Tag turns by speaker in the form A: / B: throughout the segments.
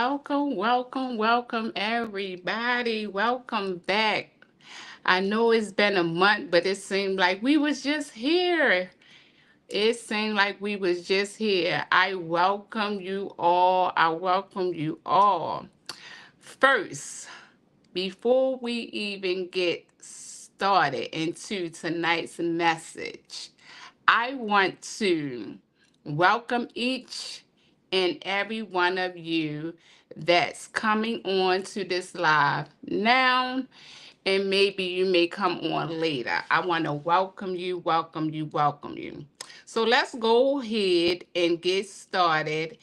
A: welcome, everybody. Welcome back. I know it's been a month, but it seemed like we was just here. It seemed like we was just here. I welcome you all. I welcome you all. First, before we even get started into tonight's message, I want to welcome each and every one of you that's coming on to this live now, and maybe you may come on later. I want to welcome you, welcome you, welcome you. So let's go ahead and get started.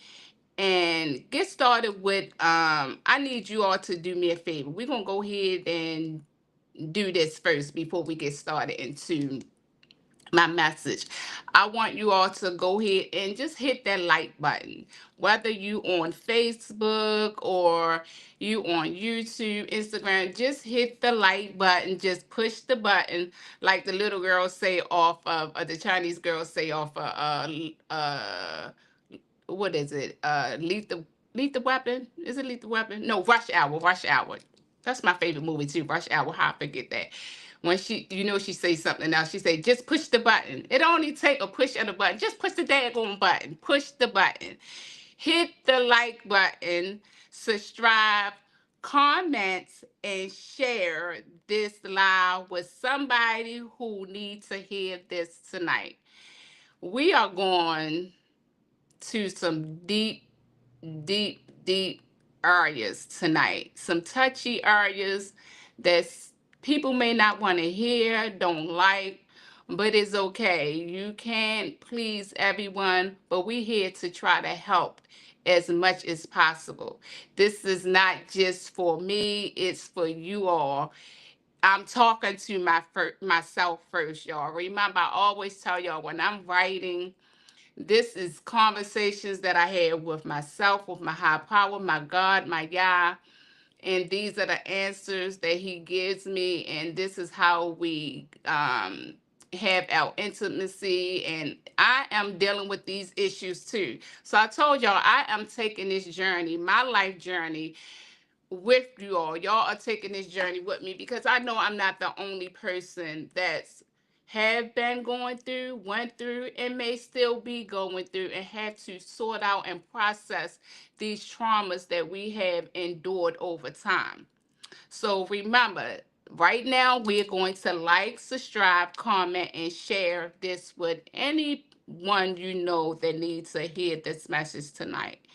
A: And get started with I need you all to do me a favor. We're gonna go ahead and do this first before we get started into my message. I want you all to go ahead and just hit that like button. Whether you on Facebook or you on YouTube, Instagram, just hit the like button. Just push the button like the little girls say off of, or the Chinese girls say off of, what is it? Lethal Weapon? Is it Lethal Weapon? No, Rush Hour. Rush Hour. That's my favorite movie too. Rush Hour. How I forget that. When she say something else, she say, just push the button. It only take a push of the button. Just push the daggone button. Push the button. Hit the like button. Subscribe, comment, and share this live with somebody who needs to hear this tonight. We are going to some deep areas tonight. Some touchy areas that people may not want to hear, don't like, but it's okay. You can't please everyone, but we're here to try to help as much as possible. This is not just for me, it's for you all. I'm talking to myself first, y'all. Remember, I always tell y'all when I'm writing, this is conversations that I had with myself, with my high power, my God, my Yah. And these are the answers that he gives me. And this is how we have our intimacy. And I am dealing with these issues too. So I told y'all, I am taking this journey, my life journey, with you all. Y'all are taking this journey with me because I know I'm not the only person that's have been going through, went through, and may still be going through and have to sort out and process these traumas that we have endured over time. So remember, right now we're going to like, subscribe, comment, and share this with anyone you know that needs to hear this message tonight.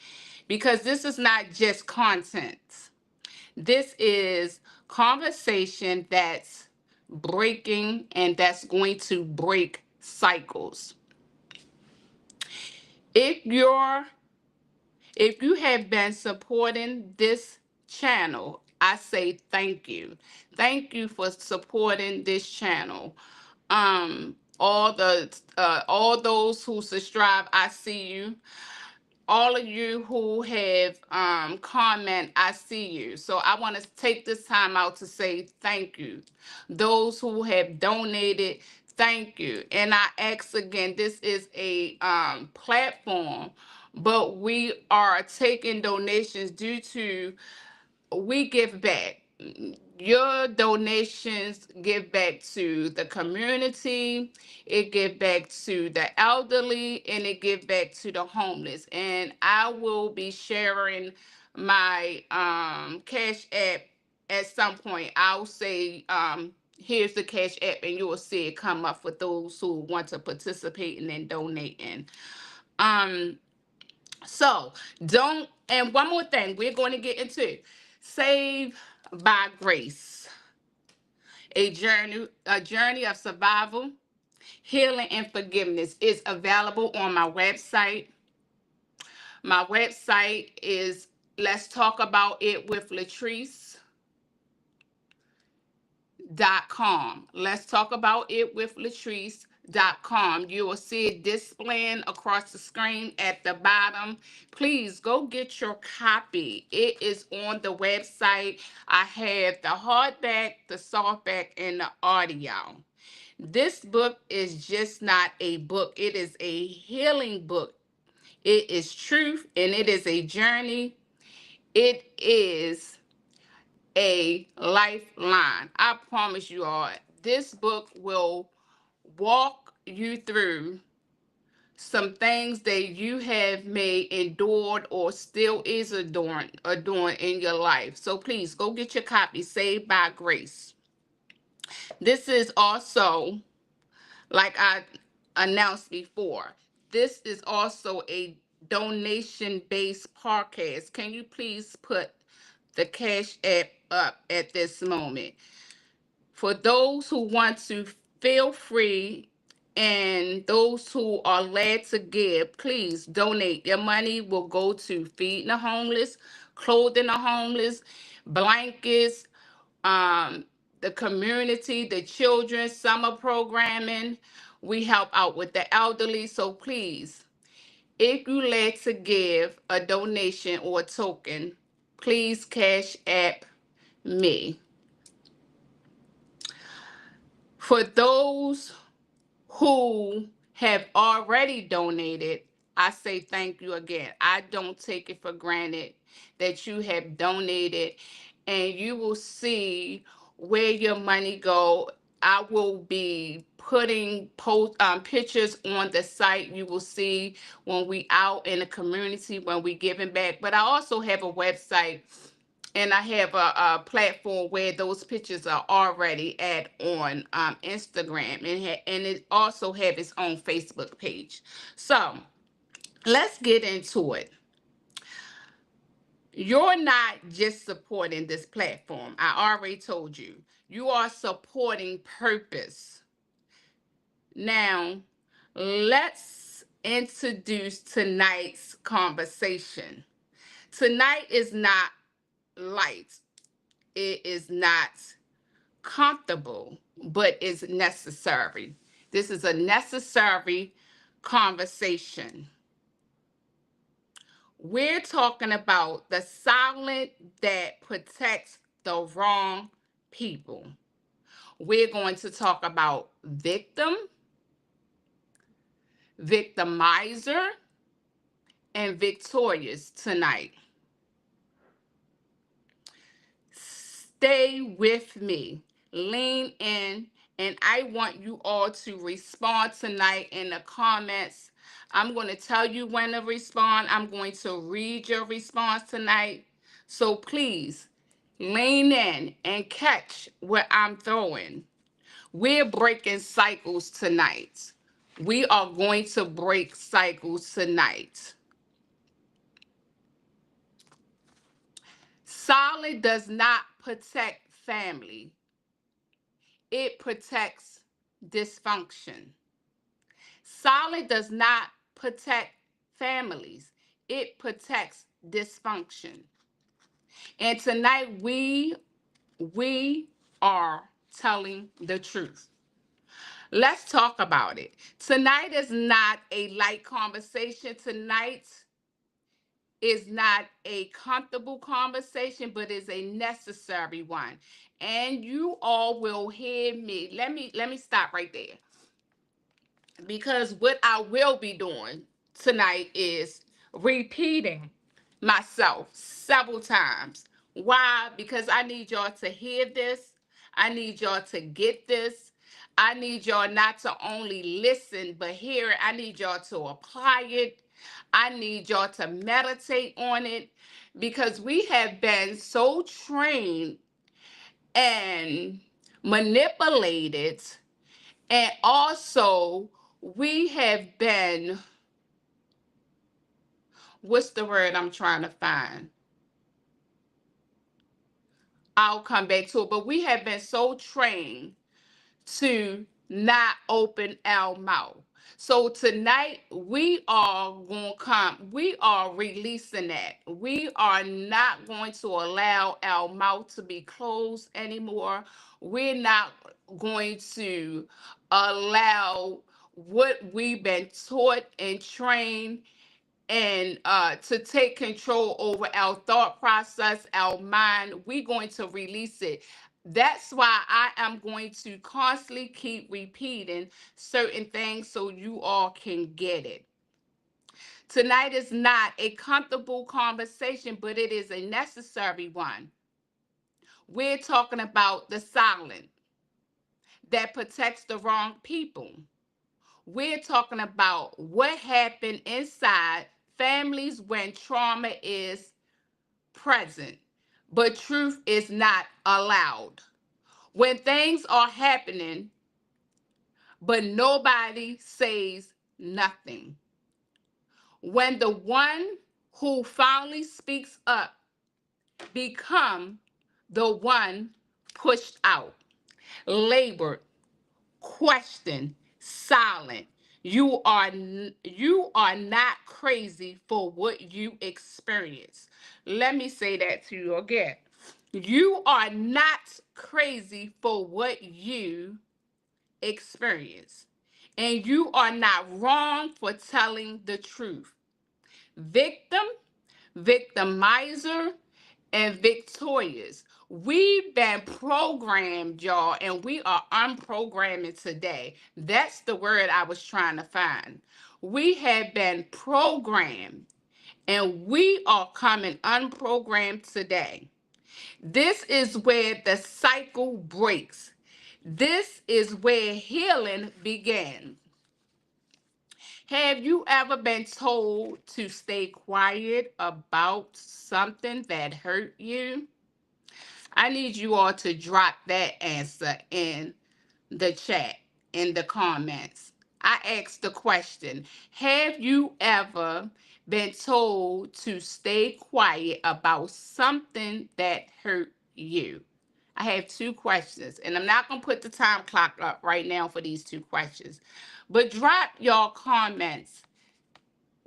A: Because this is not just content. This is conversation that's breaking and that's going to break cycles. If you're if you have been supporting this channel, I say thank you. Thank you for supporting this channel. All those who subscribe, I see you. All of you who have comment, I see you. So I want to take this time out to say thank you. Those who have donated, thank you. And I ask again, this is a platform, but we are taking donations due to we give back. Your donations give back to the community, it give back to the elderly, and it give back to the homeless. And I will be sharing my cash app at some point. I'll say here's the cash app, and you will see it come up for those who want to participate and then donating. um so don't, and one more thing we're going to get into: Save by Grace, a journey of survival, healing, and forgiveness is available on my website. My website is Let's Talk About It with Latrice.com. Let's Talk About It with Latrice.com. You will see it displaying across the screen at the bottom. Please go get your copy. It is on the website. I have the hardback, the softback, and the audio. This book is just not a book, it is a healing book. It is truth and it is a journey. It is a lifeline. I promise you all, this book will walk you through some things that you have may endured or still is enduring in your life. So please go get your copy, Saved by Grace. This is also, like I announced before, this is also a donation-based podcast. Can you please put the Cash App up at this moment? For those who want to, feel free, and those who are led to give, please donate. Your money will go to feeding the homeless, clothing the homeless, blankets, um, the community, the children, summer programming. We help out with the elderly. So please, if you led to give a donation or a token, please Cash App me. For those who have already donated, I say thank you again. I don't take it for granted that you have donated, and you will see where your money go. I will be putting pictures on the site. You will see when we out in the community, when we giving back. But I also have a website, and I have a platform where those pictures are already at on Instagram, and it also have its own Facebook page. So let's get into it. You're not just supporting this platform. I already told you. You are supporting purpose. Now, let's introduce tonight's conversation. Tonight is not light. It is not comfortable, but is necessary. This is a necessary conversation. We're talking about the silence that protects the wrong people. We're going to talk about victim, victimizer, and victorious tonight. Stay with me. Lean in, and I want you all to respond tonight in the comments. I'm going to tell you when to respond. I'm going to read your response tonight. So please lean in and catch what I'm throwing. We're breaking cycles tonight. We are going to break cycles tonight. Solid does not protect family. It protects dysfunction. Solid does not protect families. It protects dysfunction. And tonight we are telling the truth. Let's talk about it. Tonight is not a light conversation. Tonight is not a comfortable conversation, but is a necessary one. And you all will hear me. Let me stop right there. Because what I will be doing tonight is repeating myself several times. Why? Because I need y'all to hear this. I need y'all to get this. I need y'all not to only listen, but hear it. I need y'all to apply it. I need y'all to meditate on it, because we have been so trained and manipulated, and also we have been, what's the word I'm trying to find? I'll come back to it, but we have been so trained to not open our mouth. So tonight we are going to we are releasing that. We are not going to allow our mouth to be closed anymore. We're not going to allow what we've been taught and trained and to take control over our thought process, our mind. We're going to release it. That's why I am going to constantly keep repeating certain things so you all can get it. Tonight is not a comfortable conversation, but it is a necessary one. We're talking about the silent that protects the wrong people. We're talking about what happened inside families when trauma is present, but truth is not allowed. When things are happening, but nobody says nothing. When the one who finally speaks up become the one pushed out, labored, questioned, silent. You are not crazy for what you experience. Let me say that to you again. You are not crazy for what you experience. And you are not wrong for telling the truth. Victim, victimizer, and victorious. We've been programmed, y'all, and we are unprogramming today. That's the word I was trying to find. We have been programmed, and we are coming unprogrammed today. This is where the cycle breaks. This is where healing begins. Have you ever been told to stay quiet about something that hurt you? I need you all to drop that answer in the chat, in the comments. I asked the question, have you ever been told to stay quiet about something that hurt you? I have two questions, and I'm not going to put the time clock up right now for these two questions, but drop your comments.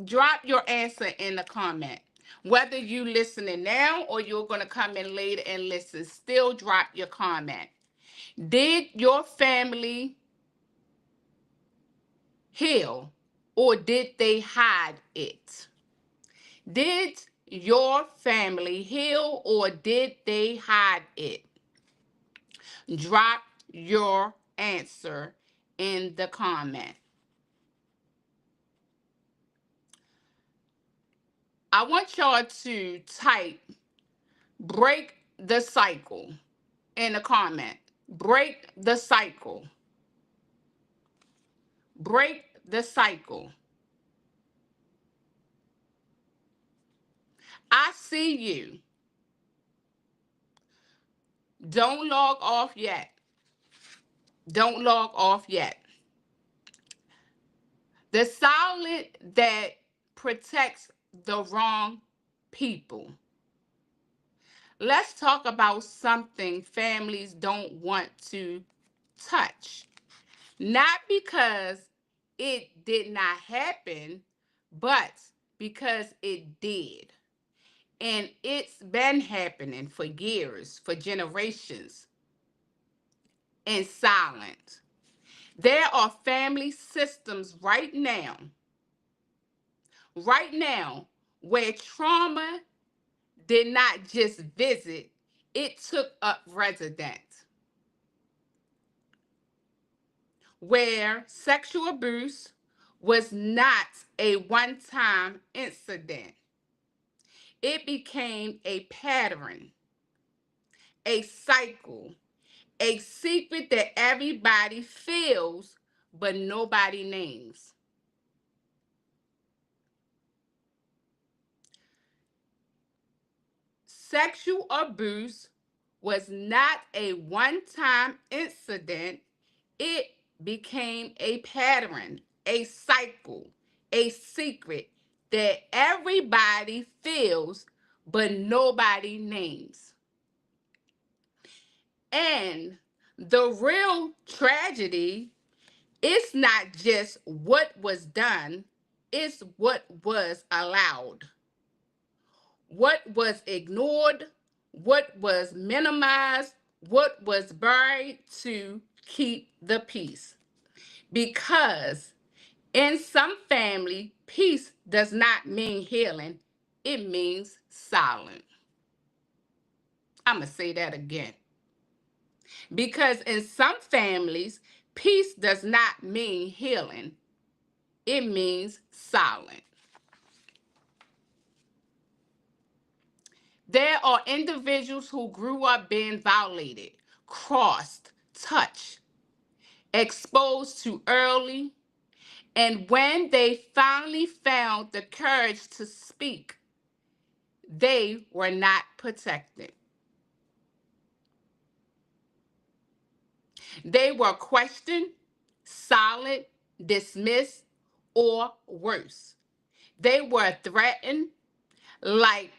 A: Drop your answer in the comment. Whether you listening now or you're going to come in later and listen, still drop your comment. Did your family heal or did they hide it? Did your family heal or did they hide it? Drop your answer in the comment. I want y'all to type break the cycle in the comment. Break the cycle. Break the cycle. I see you. Don't log off yet. Don't log off yet. The silence that protects the wrong people. Let's talk about something families don't want to touch. Not because it did not happen, but because it did. And it's been happening for years, for generations, in silence. There are family systems right now, where trauma did not just visit, it took up residence. Where sexual abuse was not a one-time incident. It became a pattern, a cycle, a secret that everybody feels but nobody names. Sexual abuse was not a one-time incident. It became a pattern, a cycle, a secret that everybody feels but nobody names. And the real tragedy is not just what was done, it's what was allowed, what was ignored, what was minimized, what was buried to keep the peace. Because in some family, peace does not mean healing, it means silence. I'm going to say that again. Because in some families, peace does not mean healing, it means silence. There are individuals who grew up being violated, crossed, touched, exposed too early, and when they finally found the courage to speak, they were not protected. They were questioned, silent, dismissed, or worse. They were threatened like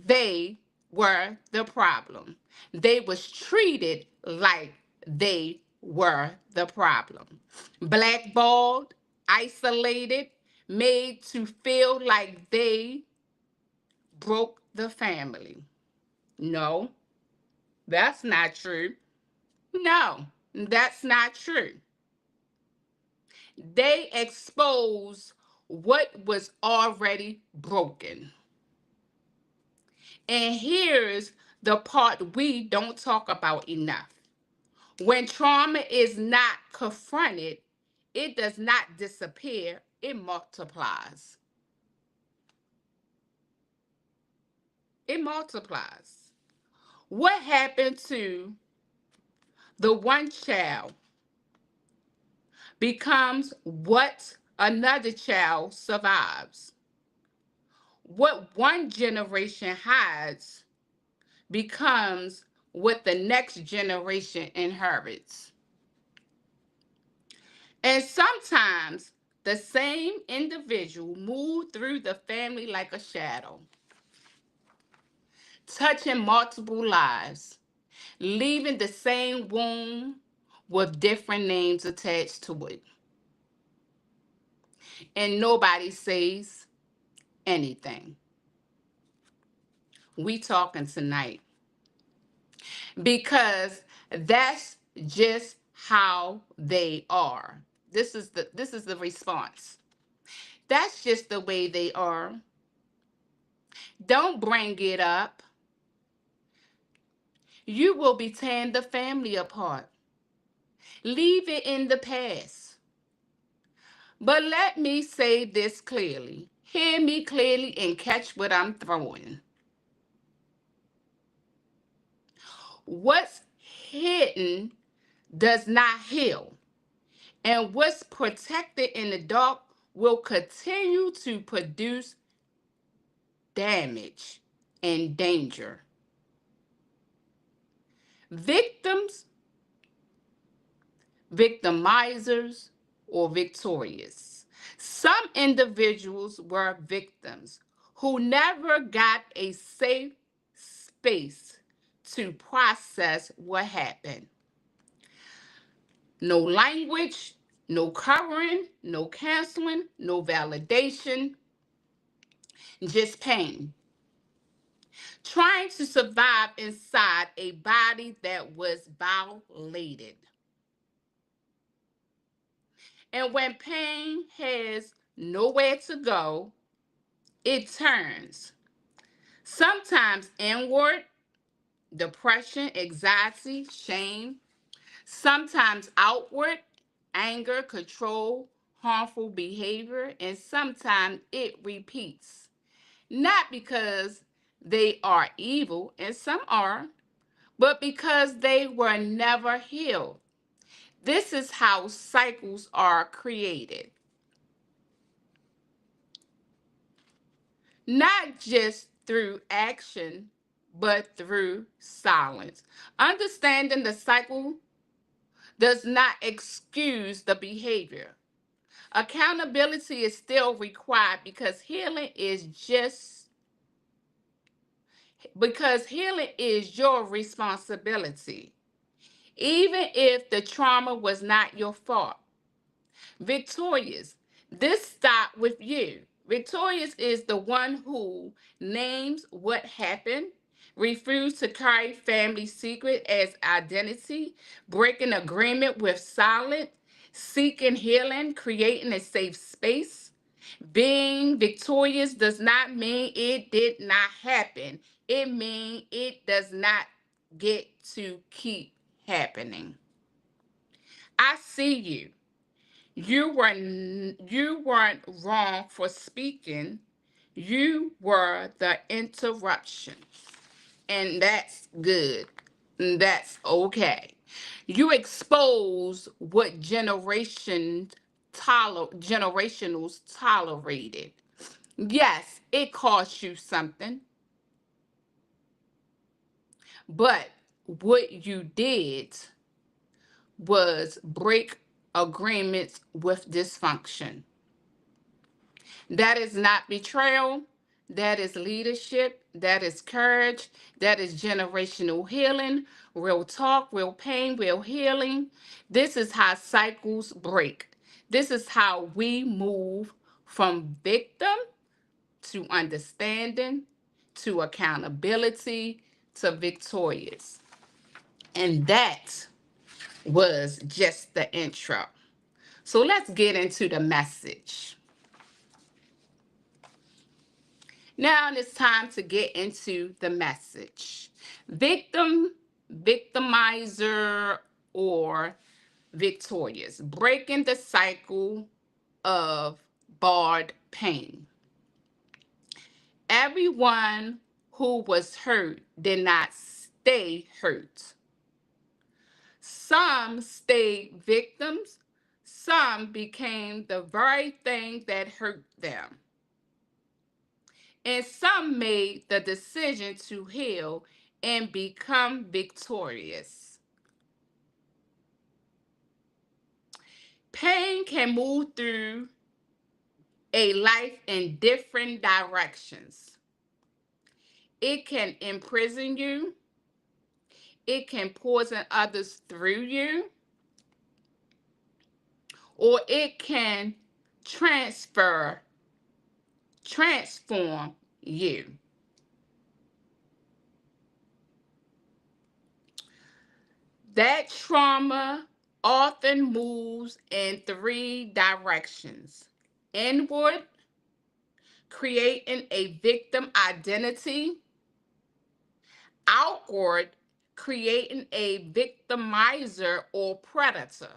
A: they were the problem. They was treated like they were the problem. Blackballed, isolated, made to feel like they broke the family. No, that's not true. No, that's not true. They expose what was already broken. And here's the part we don't talk about enough. When trauma is not confronted, it does not disappear, it multiplies. It multiplies. What happened to the one child becomes what another child survives. What one generation hides becomes what the next generation inherits. And sometimes the same individual moves through the family like a shadow, touching multiple lives, leaving the same wound with different names attached to it. And nobody says anything. We talking tonight because that's just how they are. This is the response. That's just the way they are. Don't bring it up. You will be tearing the family apart. Leave it in the past. But let me say this clearly. Hear me clearly and catch what I'm throwing. What's hidden does not heal. And what's protected in the dark will continue to produce damage and danger. Victims, victimizers, or victorious. Some individuals were victims who never got a safe space to process what happened. No language, no covering, no counseling, no validation, just pain. Trying to survive inside a body that was violated. And when pain has nowhere to go, it turns sometimes inward, depression, anxiety, shame, sometimes outward, anger, control, harmful behavior, and sometimes it repeats. Not because they are evil, and some are, but because they were never healed. This is how cycles are created. Not just through action, but through silence. Understanding the cycle does not excuse the behavior. Accountability is still required because healing is your responsibility. Even if the trauma was not your fault. Victorious. This stopped with you. Victorious is the one who names what happened, refused to carry family secret as identity, breaking agreement with silence, seeking healing, creating a safe space. Being victorious does not mean it did not happen. It means it does not get to keep happening. I see you. You weren't wrong for speaking. You were the interruption. And that's good. And that's okay. You expose what generationals tolerated. Yes, it cost you something, but what you did was break agreements with dysfunction. That is not betrayal. That is leadership. That is courage. That is generational healing. Real talk, real pain, real healing. This is how cycles break. This is how we move from victim to understanding to accountability to victorious. And that was just the intro. So let's get into the message. Now it's time to get into the message. Victim, victimizer, or victorious. Breaking the cycle of barred pain. Everyone who was hurt did not stay hurt. Some stayed victims. Some became the very thing that hurt them. And some made the decision to heal and become victorious. Pain can move through a life in different directions. It can imprison you, it can poison others through you, or it can transform you. That trauma often moves in three directions: inward, creating a victim identity; outward, creating a victimizer or predator;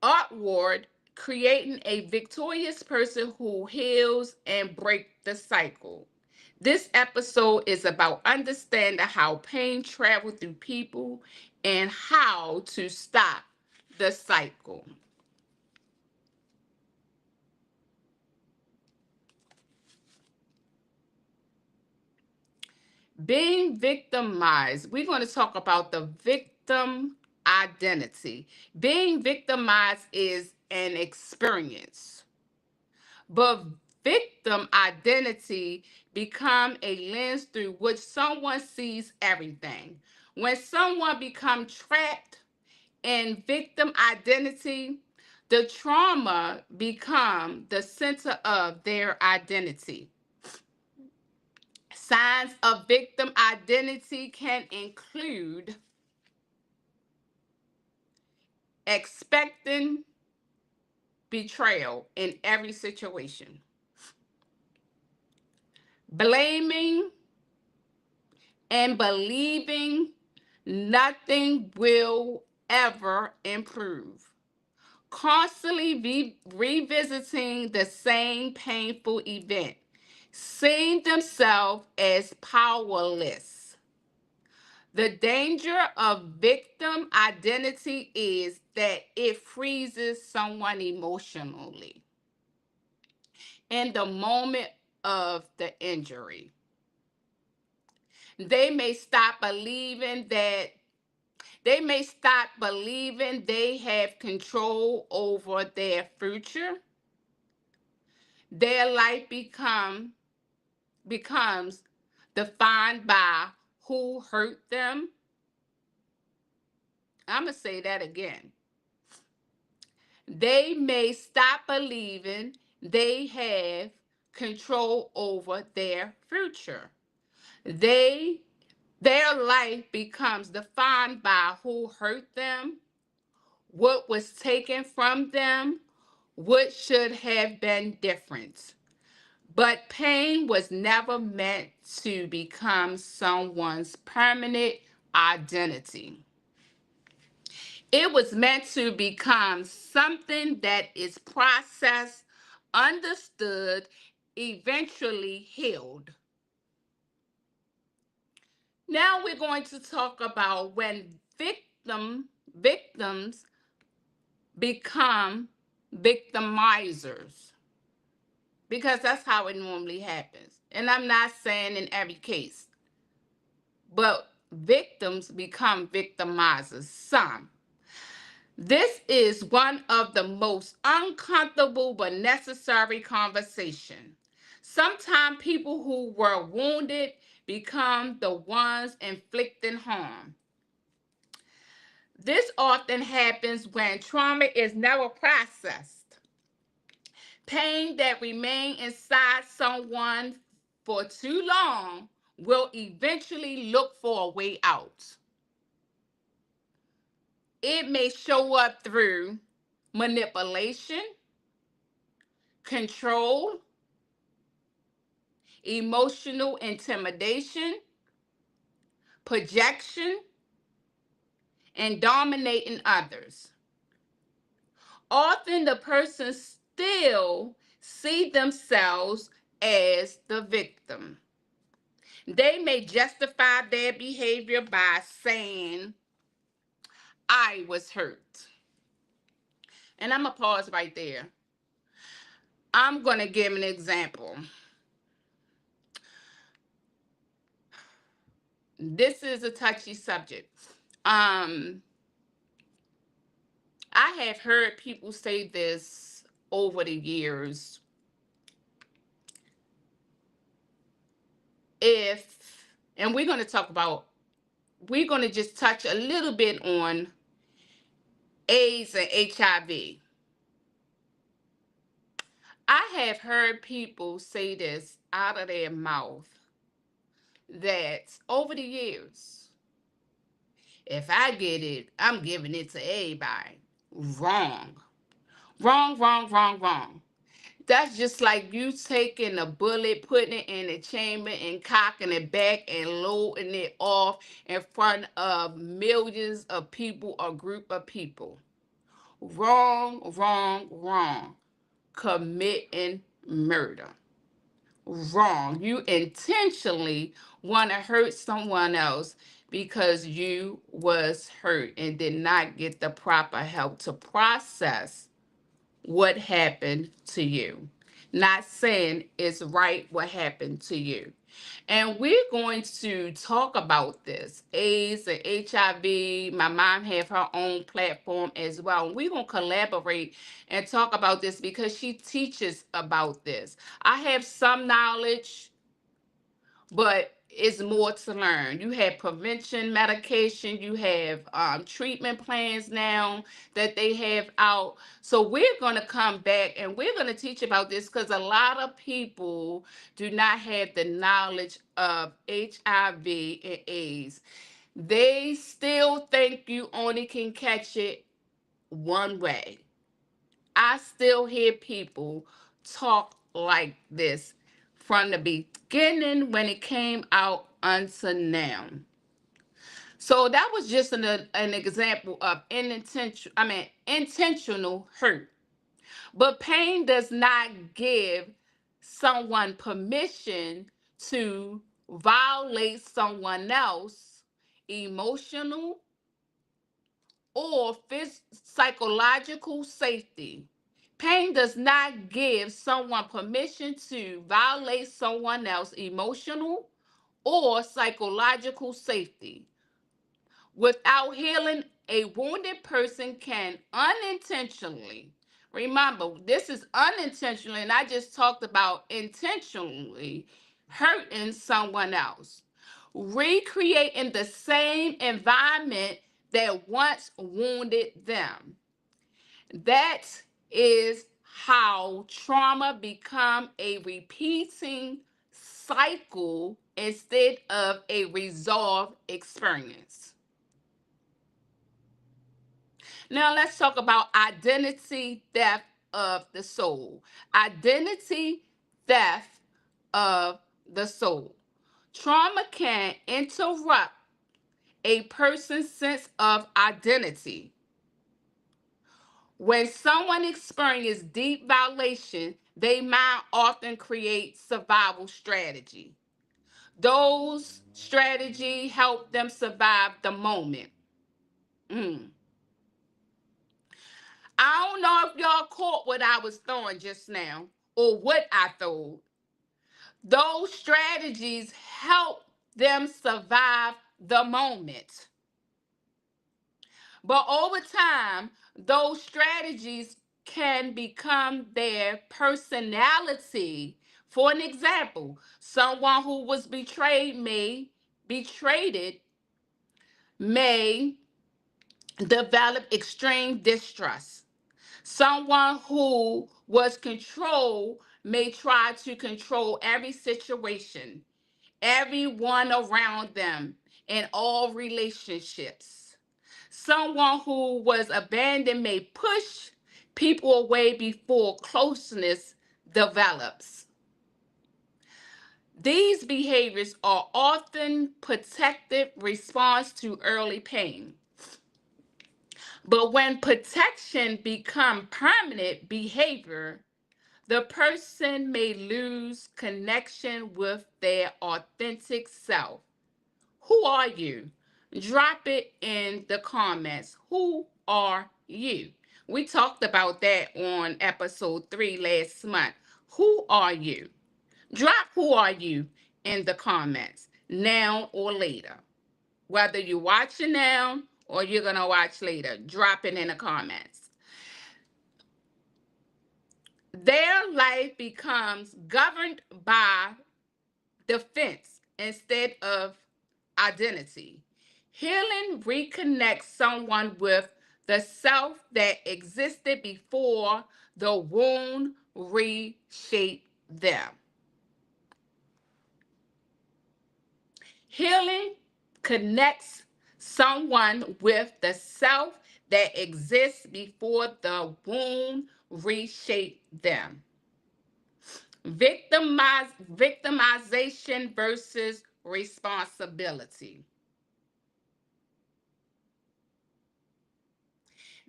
A: upward, creating a victorious person who heals and breaks the cycle. This episode is about understanding how pain travels through people and how to stop the cycle. Being victimized, we're going to talk about the victim identity. Being victimized is an experience, but victim identity become a lens through which someone sees everything. When someone becomes trapped in victim identity, the trauma become the center of their identity. Signs of victim identity can include expecting betrayal in every situation, blaming and believing nothing will ever improve, constantly revisiting the same painful event, seeing themselves as powerless. The danger of victim identity is that it freezes someone emotionally in the moment of the injury. They may stop believing that they have control over their future. Their life becomes defined by who hurt them. I'm going to say that again. They may stop believing they have control over their future. They Their life becomes defined by who hurt them, what was taken from them, what should have been different. But pain was never meant to become someone's permanent identity. It was meant to become something that is processed, understood, eventually healed. Now we're going to talk about when victims become victimizers, because that's how it normally happens. And I'm not saying in every case, but victims become victimizers. Some. This is one of the most uncomfortable but necessary conversation. Sometimes people who were wounded become the ones inflicting harm. This often happens when trauma is never processed. Pain that remains inside someone for too long will eventually look for a way out. It may show up through manipulation, control, emotional intimidation, projection, and dominating others. Often the person still see themselves as the victim. They may justify their behavior by saying, I was hurt. And I'm going to pause right there. I'm going to give an example. This is a touchy subject. I have heard people say this over the years. And we're going to just touch a little bit on AIDS and HIV. I have heard people say this out of their mouth that over the years, if I get it, I'm giving it to everybody. Wrong. Wrong, wrong, wrong, wrong. That's just like you taking a bullet, putting it in a chamber and cocking it back and loading it off in front of millions of people or group of people. Wrong, wrong, wrong. Committing murder. Wrong. You intentionally want to hurt someone else because you was hurt and did not get the proper help to process what happened to you. Not saying it's right what happened to you. And we're going to talk about this, AIDS and HIV. My mom have her own platform as well. And we're going to collaborate and talk about this because she teaches about this. I have some knowledge, but it's more to learn. You have prevention medication, you have treatment plans now that they have out. So we're going to come back and we're going to teach about this because a lot of people do not have the knowledge of HIV and AIDS. They still think you only can catch it one way. I still hear people talk like this from the beginning when it came out until now. So that was just an example of intentional hurt. But pain does not give someone permission to violate someone else emotional or psychological safety. Pain does not give someone permission to violate someone else's emotional or psychological safety. Without healing, a wounded person can unintentionally, remember, this is unintentionally, and I just talked about intentionally hurting someone else, recreating the same environment that once wounded them. That is how trauma become a repeating cycle instead of a resolved experience. Now let's talk about identity theft of the soul. Identity theft of the soul. Trauma can interrupt a person's sense of identity. When someone experiences deep violation, they mind often create survival strategy. Those strategies help them survive the moment. Mm. I don't know if y'all caught what I was throwing just now or what I threw. Those strategies help them survive the moment. But over time, those strategies can become their personality. For an example, someone who was betrayed it may develop extreme distrust. Someone who was controlled may try to control every situation, everyone around them, and all relationships. Someone who was abandoned may push people away before closeness develops. These behaviors are often protective response to early pain. But when protection becomes permanent behavior, the person may lose connection with their authentic self. Who are you? Drop it in the comments. Who are you? We talked about that on episode 3 last month. Who are you? Drop who are you in the comments now or later. Whether you're watching now or you're going to watch later, drop it in the comments. Their life becomes governed by defense instead of identity. Healing reconnects someone with the self that existed before the wound reshaped them. Healing connects someone with the self that exists before the wound reshaped them. Victimization versus responsibility.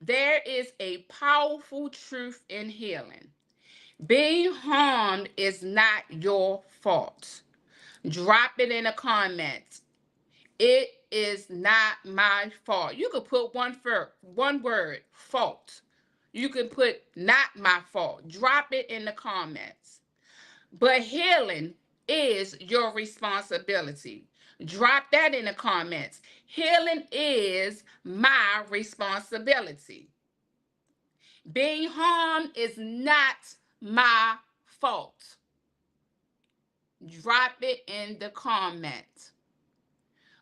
A: There is a powerful truth in healing. Being harmed is not your fault. Drop it in the comments. It is not my fault. You could put one word, fault. You can put not my fault. Drop it in the comments. But healing is your responsibility. Drop that in the comments. Healing is my responsibility. Being harmed is not my fault. Drop it in the comments.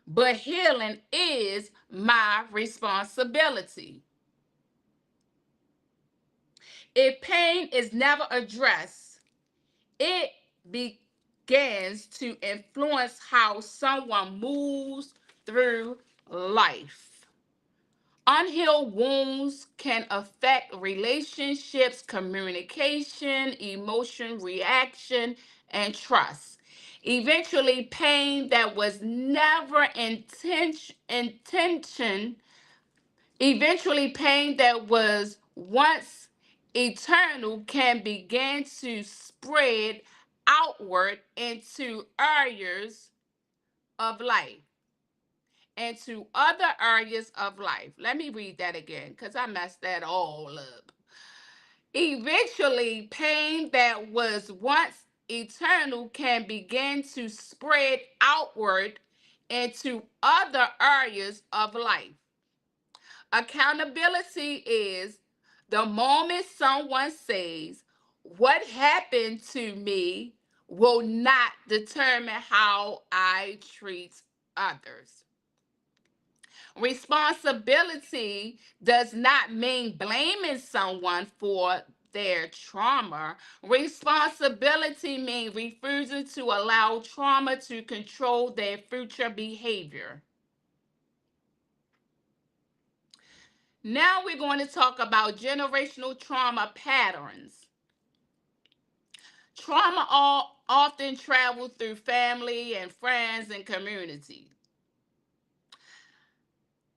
A: But healing is my responsibility. If pain is never addressed, it begins to influence how someone moves through life. Unhealed wounds can affect relationships, communication, emotion reaction, and trust. Eventually, pain that was never intention, eventually pain that was once eternal can begin to spread outward into areas of life and to other areas of life. Let me read that again because I messed that all up. Eventually, pain that was once eternal can begin to spread outward into other areas of life. Accountability is the moment someone says, "What happened to me will not determine how I treat others." Responsibility does not mean blaming someone for their trauma. Responsibility means refusing to allow trauma to control their future behavior. Now we're going to talk about generational trauma patterns. Trauma often travels through family and friends and community.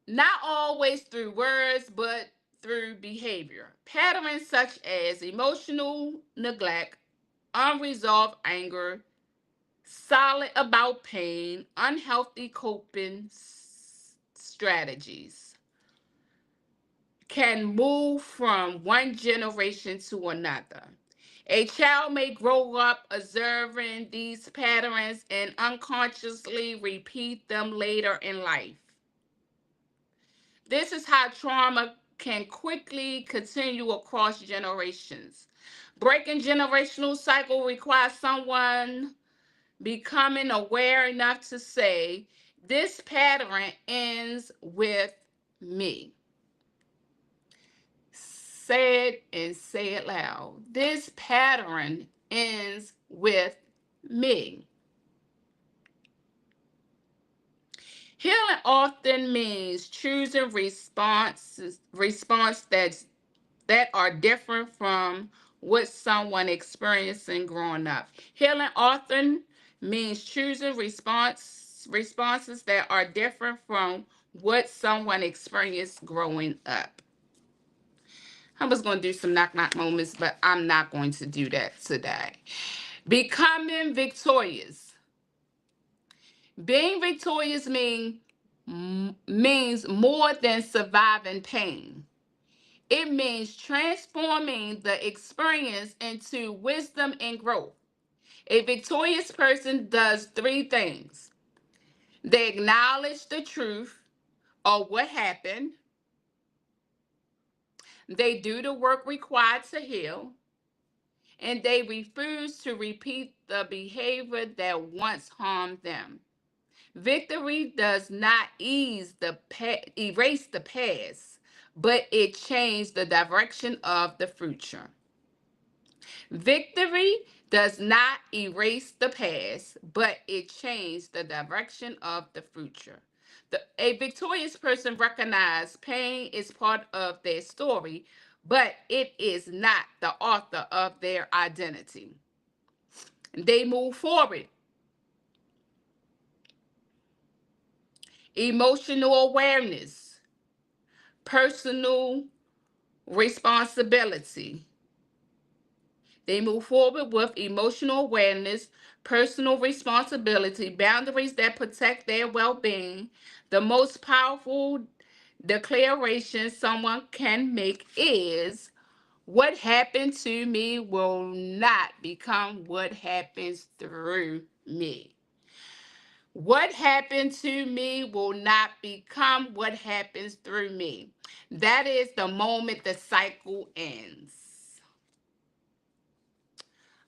A: Not always through words, but through behavior. Patterns such as emotional neglect, unresolved anger, solid about pain, unhealthy coping strategies can move from one generation to another. A child may grow up observing these patterns and unconsciously repeat them later in life. This is how trauma can quickly continue across generations. Breaking generational cycle requires someone becoming aware enough to say, this pattern ends with me. Say it and say it loud. This pattern ends with me. Healing often means choosing response that are different from what someone experiencing growing up. Healing often means choosing responses that are different from what someone experienced growing up. I was going to do some knock knock moments, but I'm not going to do that today. Becoming victorious. Being victorious means more than surviving pain. It means transforming the experience into wisdom and growth. A victorious person does three things. They acknowledge the truth of what happened. They do the work required to heal. And they refuse to repeat the behavior that once harmed them. Victory does not erase the past, but it changed the direction of the future. Victory does not erase the past, but it changed the direction of the future. A victorious person recognizes pain is part of their story, but it is not the author of their identity. They move forward. Emotional awareness, personal responsibility. They move forward with emotional awareness, personal responsibility, boundaries that protect their well being. The most powerful declaration someone can make is, what happened to me will not become what happens through me. What happened to me will not become what happens through me. That is the moment the cycle ends.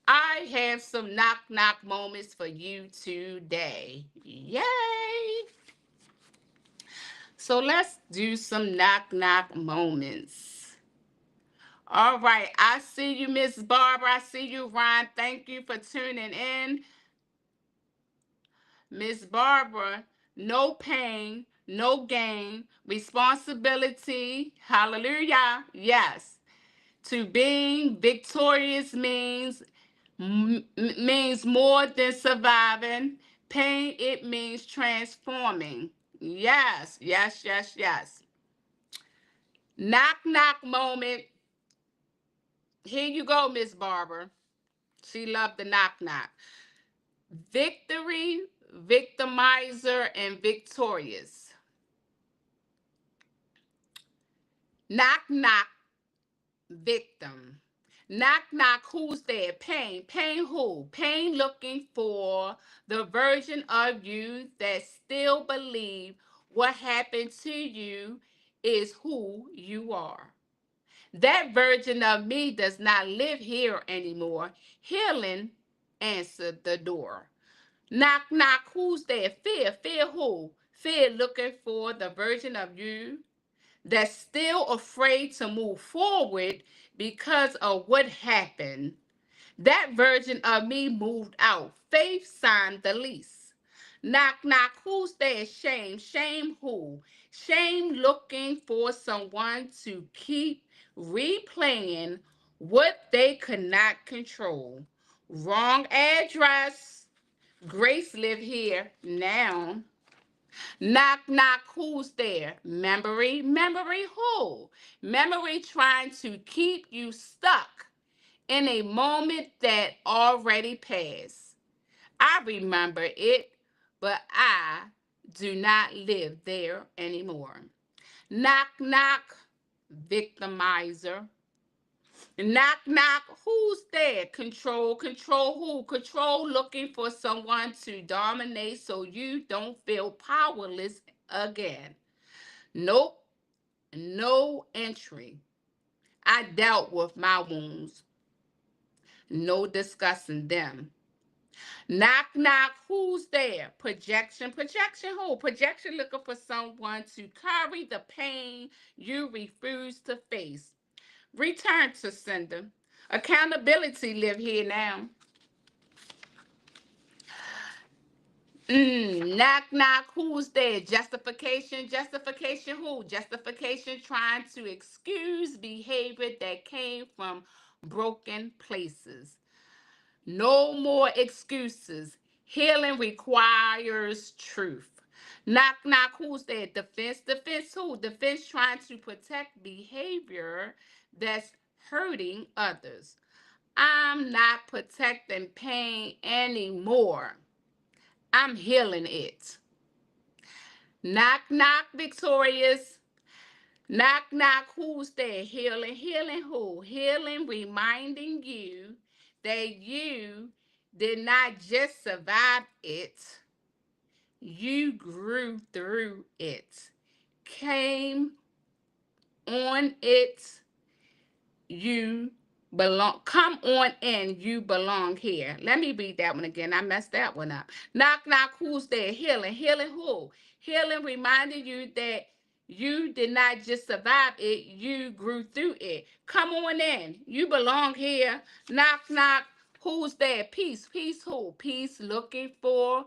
A: I have some knock knock moments for you today. Yay! So let's do some knock knock moments. All right, I see you, Miss Barbara. I see you, Ron. Thank you for tuning in. Miss Barbara, no pain, no gain, responsibility. Hallelujah. Yes. To being victorious means more than surviving. Pain, it means transforming. Yes, yes, yes, yes. Knock, knock moment. Here you go, Miss Barbara. She loved the knock, knock. Victory, victimizer, and victorious. Knock, knock, victim. Knock, knock, who's there? Pain. Pain who? Pain looking for the version of you that still believe what happened to you is who you are. That version of me does not live here anymore. Healing answered the door. Knock, knock, who's there? Fear. Fear who? Fear looking for the version of you that's still afraid to move forward because of what happened. That version of me moved out. Faith signed the lease. Knock, knock, who's there? Shame. Shame who? Shame looking for someone to keep replaying what they could not control. Wrong address. Grace live here now. Knock, knock, who's there? Memory. Memory who? Memory trying to keep you stuck in a moment that already passed. I remember it, but I do not live there anymore. Knock, knock, victimizer. Knock, knock, who's there? Control, control who? Control looking for someone to dominate so you don't feel powerless again. Nope, no entry. I dealt with my wounds, no discussing them. Knock, knock, who's there? Projection, projection who? Projection looking for someone to carry the pain you refuse to face. Return to sender. Accountability live here now. Knock, knock, who's there? Justification, justification who? Justification trying to excuse behavior that came from broken places. No more excuses. Healing requires truth. Knock, knock, who's there? Defense, defense who? Defense trying to protect behavior that's hurting others. I'm not protecting pain anymore. I'm healing it. Knock, knock, victorious. Knock, knock, who's there? Healing, healing who? Healing, reminding you that you did not just survive it, you grew through it, came on it, you belong. Come on in, you belong here. Let me read that one again. I messed that one up. Knock, knock, who's there? Healing, healing who? Healing reminded you that you did not just survive it, you grew through it. Come on in, you belong here. Knock, knock, who's there? Peace, peace who? Peace looking for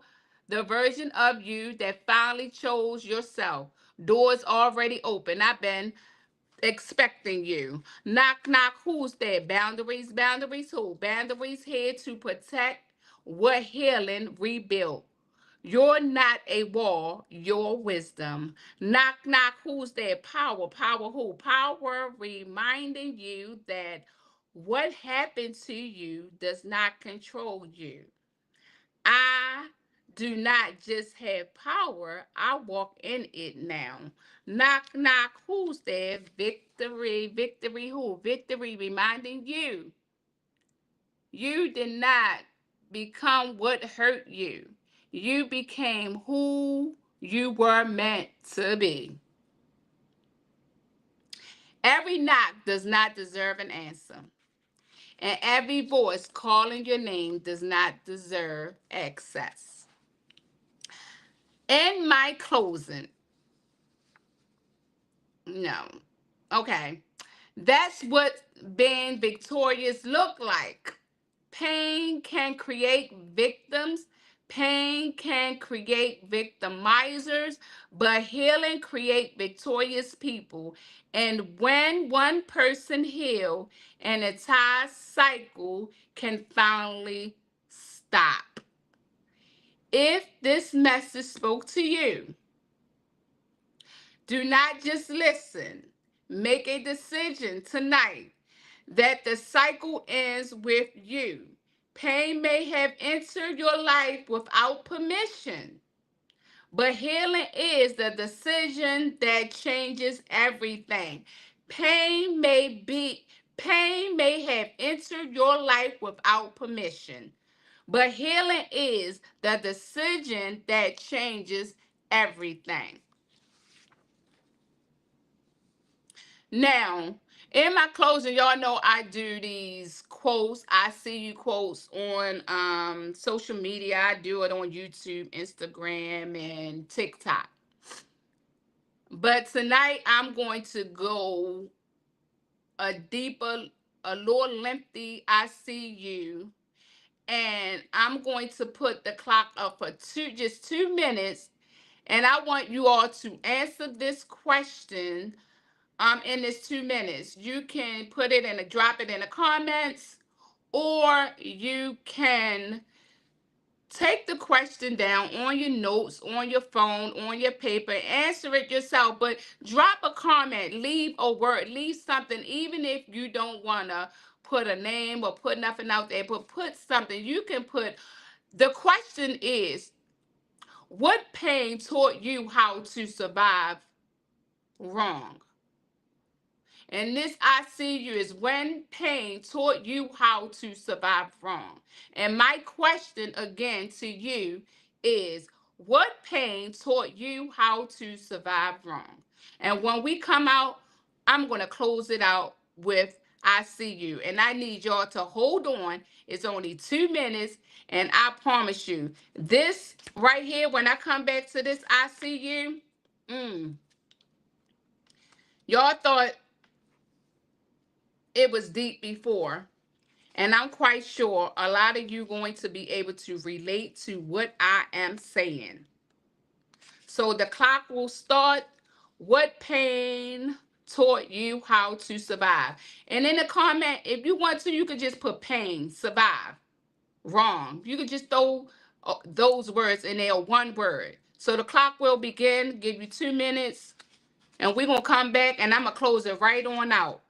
A: the version of you that finally chose yourself. Doors already open. I've been expecting you. Knock, knock, who's there? Boundaries, boundaries, who? Boundaries here to protect what healing rebuilt. You're not a wall, your wisdom. Knock, knock, who's there? Power, power, who? Power reminding you that what happened to you does not control you. I do not just have power, I walk in it now. Knock, knock, who's there? Victory, victory, who? Victory reminding you. You did not become what hurt you. You became who you were meant to be. Every knock does not deserve an answer. And every voice calling your name does not deserve access. In my closing, no. Okay. That's what being victorious look like. Pain can create victims. Pain can create victimizers, but healing create victorious people. And when one person heal, an entire cycle can finally stop. If this message spoke to you, do not just listen. Make a decision tonight that the cycle ends with you. Pain may have entered your life without permission, but healing is the decision that changes everything. Pain may be Pain may have entered your life without permission, but healing is the decision that changes everything. Now, in my closing, y'all know I do these quotes. I see you quotes on social media. I do it on YouTube, Instagram, and TikTok. But tonight I'm going to go a deeper, a little lengthy. I see you, and I'm going to put the clock up for just 2 minutes, and I want you all to answer this question in this 2 minutes. You can put it in a drop it in the comments, or you can take the question down on your notes, on your phone, on your paper, answer it yourself. But drop a comment, leave a word, leave something, even if you don't want to put a name or put nothing out there, but put something. You can put The question is, what pain taught you how to survive wrong? And this I see you is when pain taught you how to survive wrong. And my question again to you is, what pain taught you how to survive wrong? And when we come out, I'm going to close it out with I see you. And I need y'all to hold on. It's only 2 minutes. And I promise you, this right here, when I come back to this I see you, y'all thought it was deep before. And I'm quite sure a lot of you going to be able to relate to what I am saying. So the clock will start. What pain taught you how to survive? And in the comment, if you want to, you could just put pain, survive, wrong. You could just throw those words in there, one word. So the clock will begin, give you 2 minutes, and we're going to come back, and I'm going to close it right on out.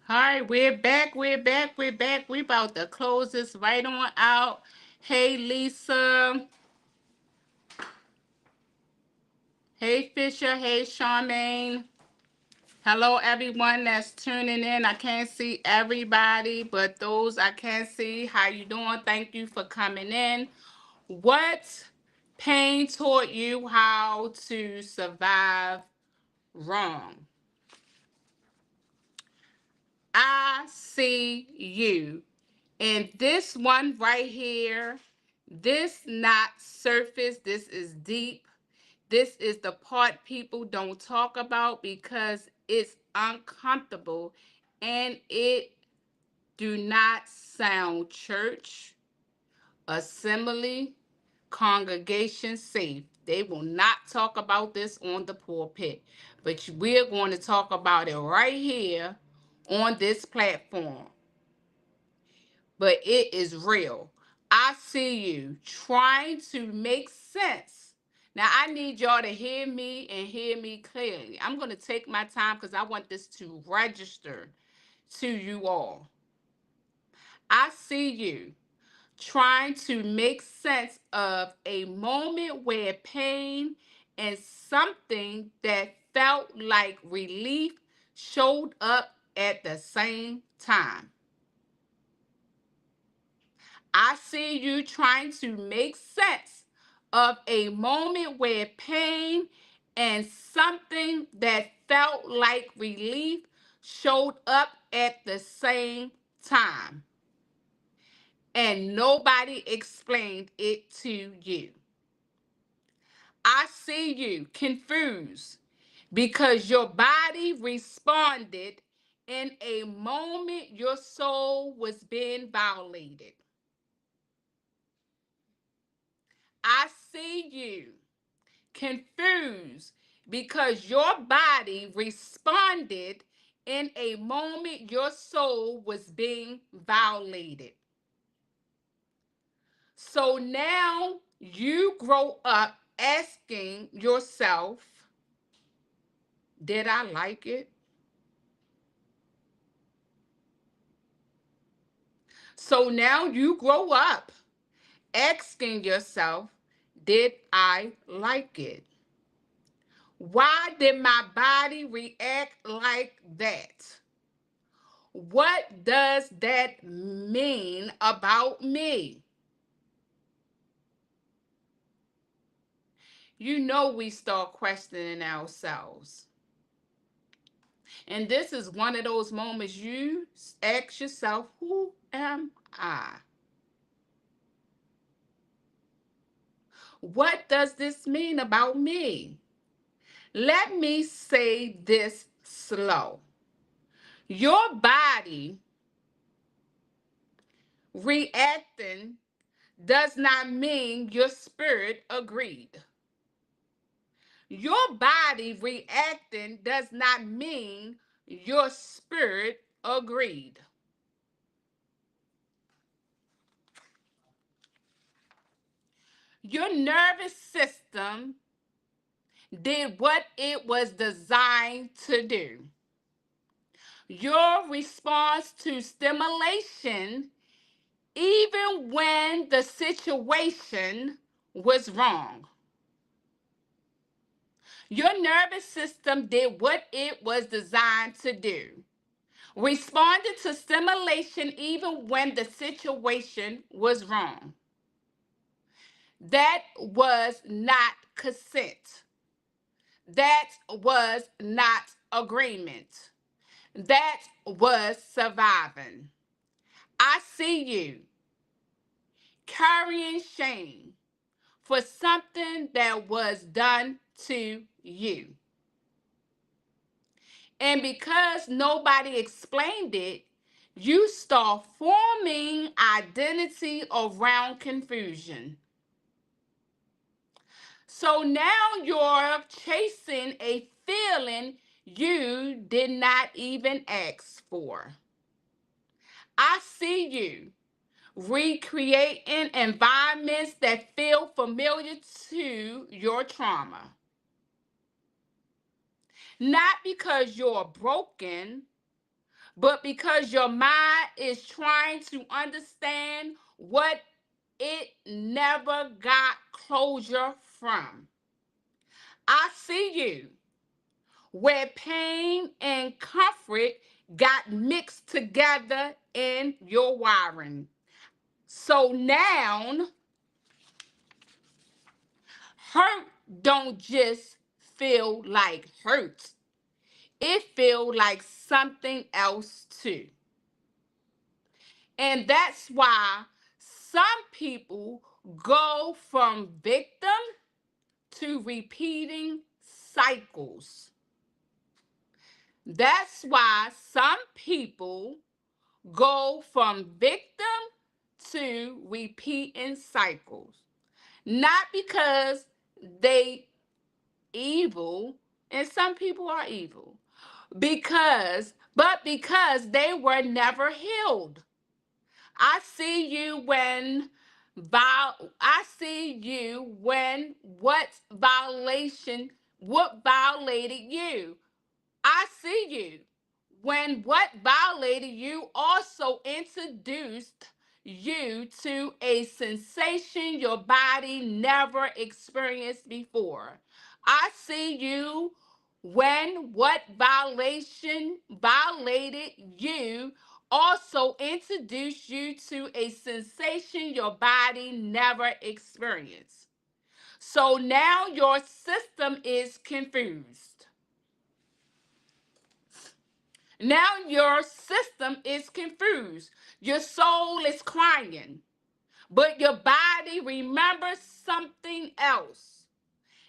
A: All right, we're back. We about to close this right on out. Hey, Lisa. Hey, Fisher. Hey, Charmaine. Hello, everyone that's tuning in. I can't see everybody, but those I can see, how you doing? Thank you for coming in. What pain taught you how to survive wrong? I see you. And this one right here, this not surface, this is deep. This is the part people don't talk about because it's uncomfortable and it do not sound church, assembly, congregation safe. They will not talk about this on the pulpit, but we're going to talk about it right here on this platform. But it is real. I see you trying to make sense. Now, I need y'all to hear me and hear me clearly. I'm going to take my time because I want this to register to you all. I see you trying to make sense of a moment where pain and something that felt like relief showed up at the same time. I see you trying to make sense of a moment where pain and something that felt like relief showed up at the same time, and nobody explained it to you. I see you confused because your body responded in a moment your soul was being violated. I see you confused because your body responded in a moment your soul was being violated. So now you grow up asking yourself, did I like it? So now you grow up asking yourself, did I like it? Why did my body react like that? What does that mean about me? We start questioning ourselves. And this is one of those moments you ask yourself, who am I? What does this mean about me? Let me say this slow. Your body reacting does not mean your spirit agreed. Your body reacting does not mean your spirit agreed. Your nervous system did what it was designed to do. Your response to stimulation, even when the situation was wrong. Your nervous system did what it was designed to do. Responded to stimulation even when the situation was wrong. That was not consent. That was not agreement. That was surviving. I see you carrying shame for something that was done to you. And because nobody explained it, you start forming identity around confusion. So now you're chasing a feeling you did not even ask for. I see you recreating environments that feel familiar to your trauma. Not because you're broken, but because your mind is trying to understand what it never got closure from. I see you where pain and comfort got mixed together in your wiring. So now, hurt don't just feel like hurt. It feel like something else too. And that's why some people go from victim to repeating cycles. That's why some people go from victim to repeating cycles. Not because they evil, and some people are evil, because they were never healed. I see you when I see you when what violated you. I see you when what violated you also introduced you to a sensation your body never experienced before. I see you when what violation violated you also introduced you to a sensation your body never experienced. So now your system is confused. Now your system is confused. Your soul is crying, but your body remembers something else.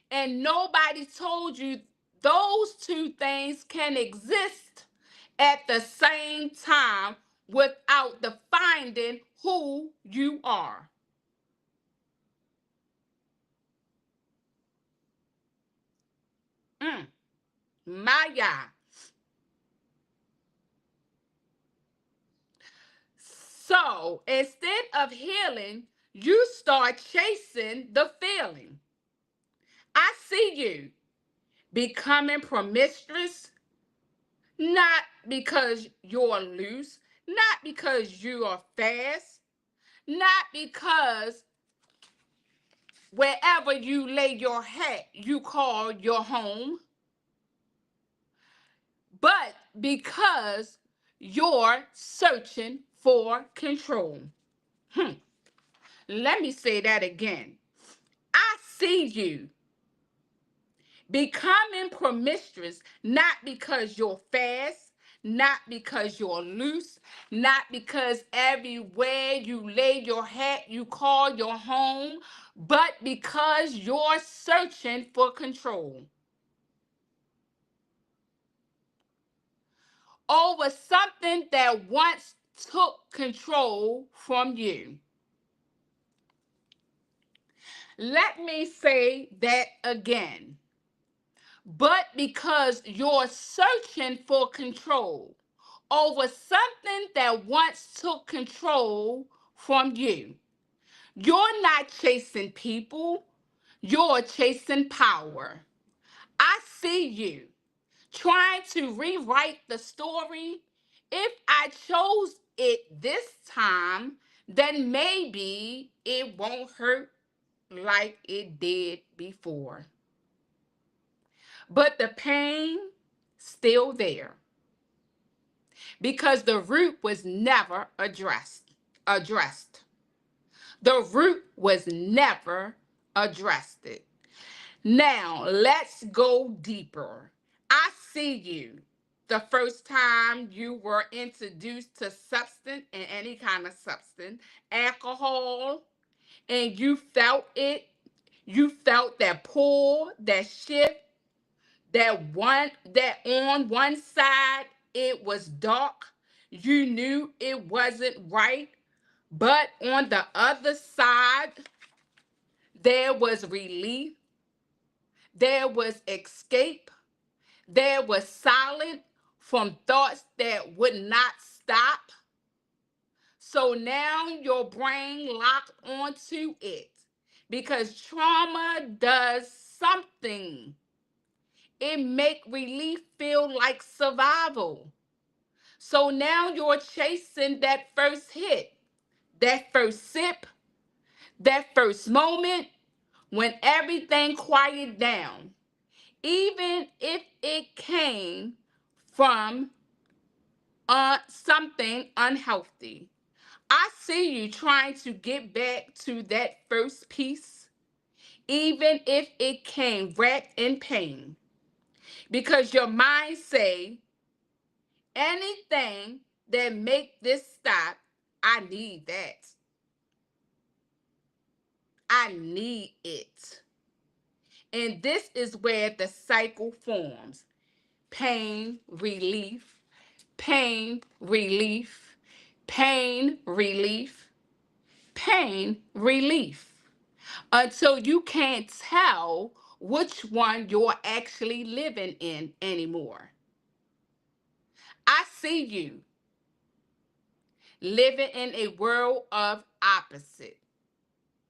A: And nobody told you those two things can exist at the same time without defining who you are. Mm, my God. So instead of healing, you start chasing the feeling. I see you becoming promiscuous, not because you're loose, not because you are fast, not because wherever you lay your hat, you call your home, but because you're searching for control. Hmm. Let me say that again. I see you becoming promiscuous, not because you're fast, not because you're loose, not because everywhere you lay your hat, you call your home, but because you're searching for control over something that once took control from you. Let me say that again. But because you're searching for control over something that once took control from you. You're not chasing people, you're chasing power. I see you trying to rewrite the story. If I chose it this time, then maybe it won't hurt like it did before. But the pain still there because the root was never addressed. The root was never addressed. It. Now, let's go deeper. I see you the first time you were introduced to substance and any kind of substance, alcohol, and you felt it. You felt that pull, that shift, that on one side it was dark. You knew it wasn't right, but on the other side there was relief, there was escape, there was silence from thoughts that would not stop. So now your brain locked onto it because trauma does something. It make relief feel like survival. So now you're chasing that first hit, that first sip, that first moment when everything quieted down, even if it came from something unhealthy. I see you trying to get back to that first piece, even if it came wrapped in pain, because your mind say anything that make this stop, I need that. I need it. And this is where the cycle forms. Pain, relief, pain, relief, pain, relief, pain, relief. Until you can't tell which one you're actually living in anymore. I see you living in a world of opposite.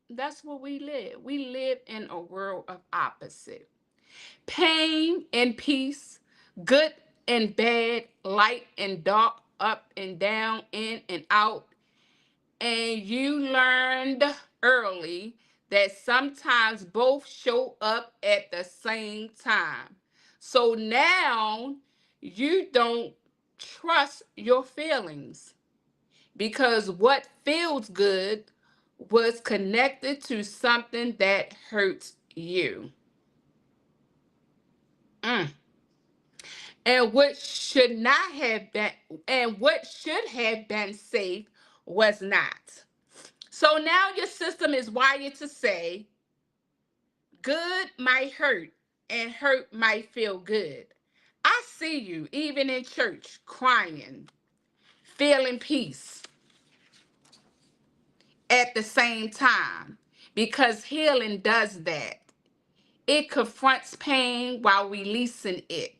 A: That's what we live. We live in a world of opposite. Pain and peace, good and bad, light and dark, up and down, in and out. And you learned early that sometimes both show up at the same time. So now you don't trust your feelings because what feels good was connected to something that hurts you. Mm. And what should not have been, and what should have been safe was not. So now your system is wired to say, good might hurt and hurt might feel good. I see you, even in church, crying, feeling peace at the same time, because healing does that. It confronts pain while releasing it.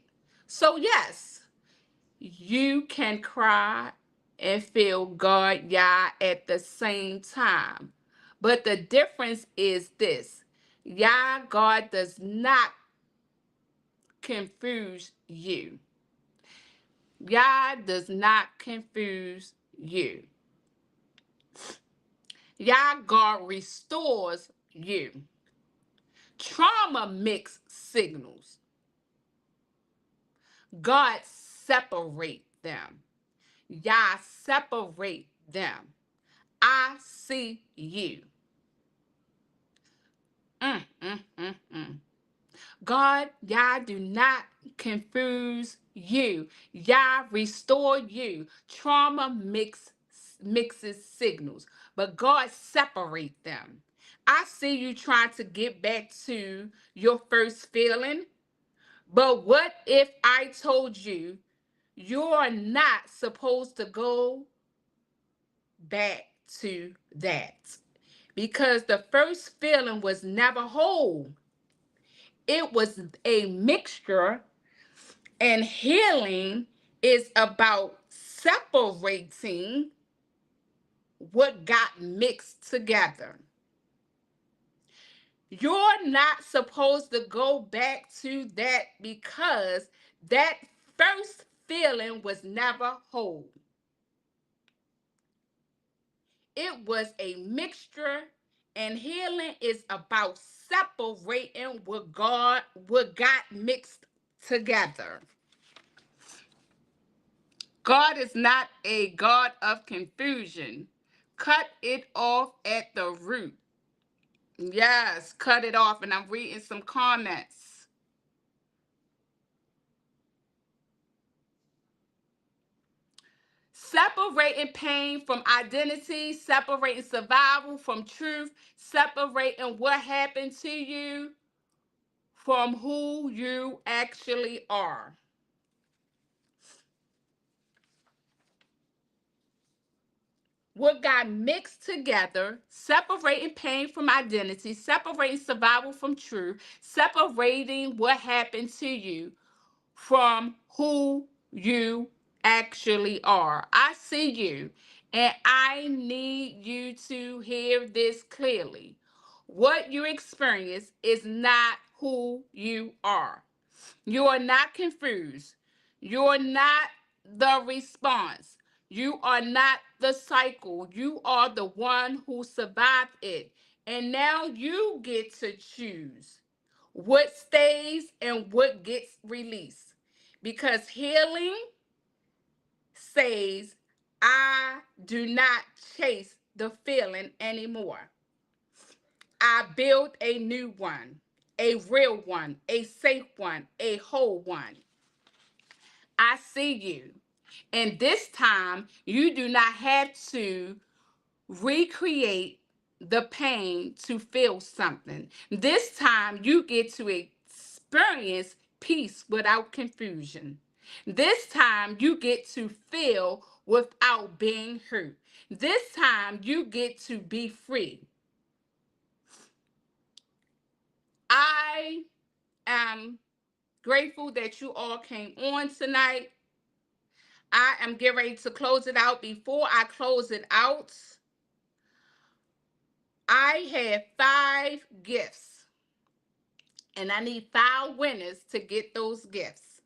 A: So, yes, you can cry and feel God, Yah at the same time. But the difference is this: Yah, God, does not confuse you. Yah does not confuse you. Yah, God restores you. Trauma mixed signals. God separate them. Yah separate them. I see you. Mm, mm, mm, mm. God, Yah do not confuse you. Yah restore you. Trauma mixes signals, but God separate them. I see you trying to get back to your first feeling, but what if I told you you're not supposed to go back to that? Because the first feeling was never whole. It was a mixture, and healing is about separating what got mixed together. You're not supposed to go back to that because that first feeling was never whole. It was a mixture, and healing is about separating what got mixed together. God is not a God of confusion. Cut it off at the root. Yes, cut it off. And I'm reading some comments. Separating pain from identity, separating survival from truth, separating what happened to you from who you actually are. What got mixed together, separating pain from identity, separating survival from truth, separating what happened to you from who you actually are. I see you, and I need you to hear this clearly. What you experience is not who you are. You are not confused. You are not the response. You are not the cycle. You are the one who survived it. And now you get to choose what stays and what gets released. Because healing says, I do not chase the feeling anymore. I build a new one, a real one, a safe one, a whole one. I see you. And this time, you do not have to recreate the pain to feel something. This time, you get to experience peace without confusion. This time, you get to feel without being hurt. This time, you get to be free. I am grateful that you all came on tonight. I am getting ready to close it out. Before I close it out, I have 5 gifts, and I need 5 winners to get those gifts.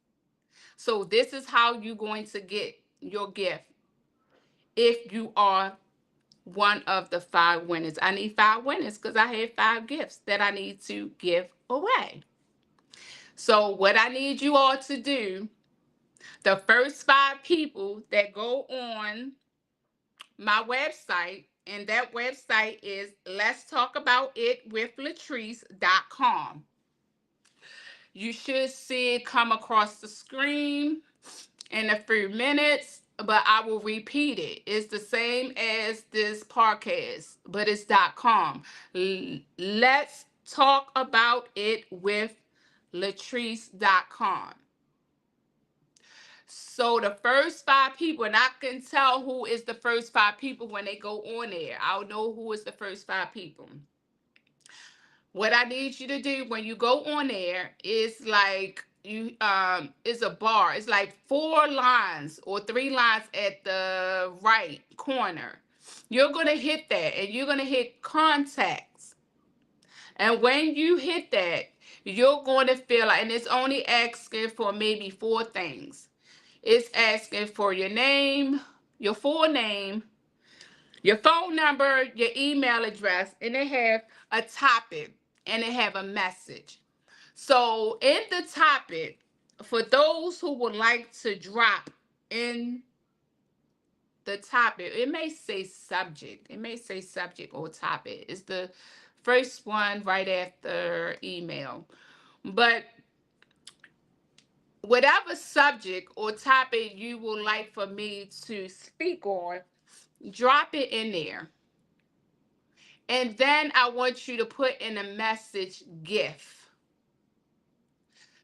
A: So this is how you're going to get your gift if you are one of the 5 winners. I need 5 winners because I have 5 gifts that I need to give away. So what I need you all to do, the first 5 people that go on my website And that website is let's talk about it with Latrice.com. You should see it come across the screen in a few minutes, but I will repeat it. It's the same as this podcast, but it's .com. Let's talk about it with Latrice.com. So the first five people, and I can tell who is the first five people when they go on there. I'll know who is the first five people. What I need you to do when you go on there is like you is a bar. It's like four lines or three lines at the right corner. You're gonna hit that and you're gonna hit contacts. And when you hit that, you're going to feel like, and it's only asking for maybe four things. It's asking for your name, your full name, your phone number, your email address, and they have a topic and they have a message. So in the topic, for those who would like to drop in the topic, it may say subject. It may say subject or topic. It's the first one right after email. But whatever subject or topic you would like for me to speak on, drop it in there. And then I want you to put in a message gift.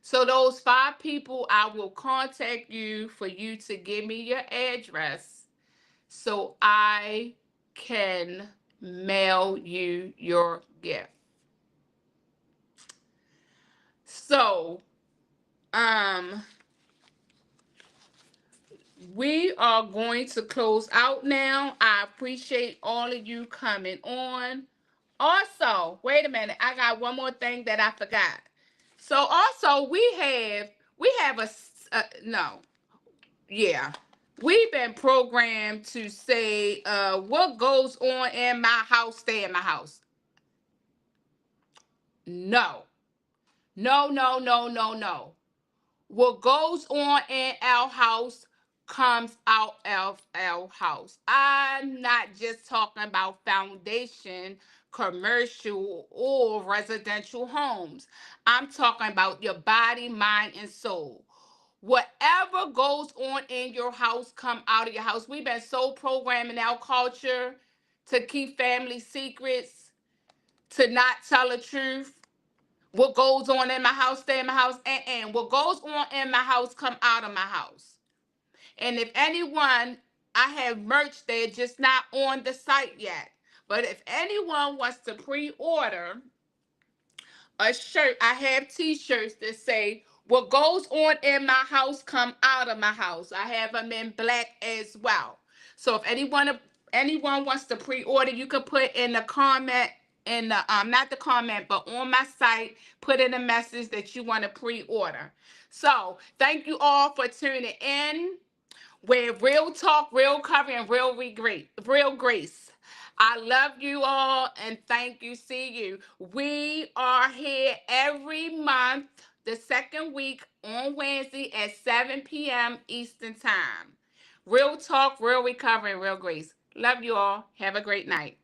A: So those five people, I will contact you for you to give me your address so I can mail you your gift. So, um, we are going to close out now. I appreciate all of you coming on. Also, wait a minute. I got one more thing that I forgot. So also we have no. Yeah. We've been programmed to say what goes on in my house stay in my house. No. No, no, no, no, no. What goes on in our house comes out of our house. I'm not just talking about foundation, commercial, or residential homes. I'm talking about your body, mind, and soul. Whatever goes on in your house come out of your house. We've been so programmed in our culture to keep family secrets, to not tell the truth. What goes on in my house, stay in my house, and what goes on in my house, come out of my house. And if anyone, I have merch there, just not on the site yet. But if anyone wants to pre-order a shirt, I have t-shirts that say, what goes on in my house, come out of my house. I have them in black as well. So if anyone wants to pre-order, you can put in the comment in the not the comment, but on my site, put in a message that you want to pre-order. So thank you all for tuning in. Where real talk, real cover, and real grace. I love you all and thank you. See you. We are here every month, the second week on Wednesday at 7 p.m. Eastern Time. Real talk, real recovery, and real grace. Love you all. Have a great night.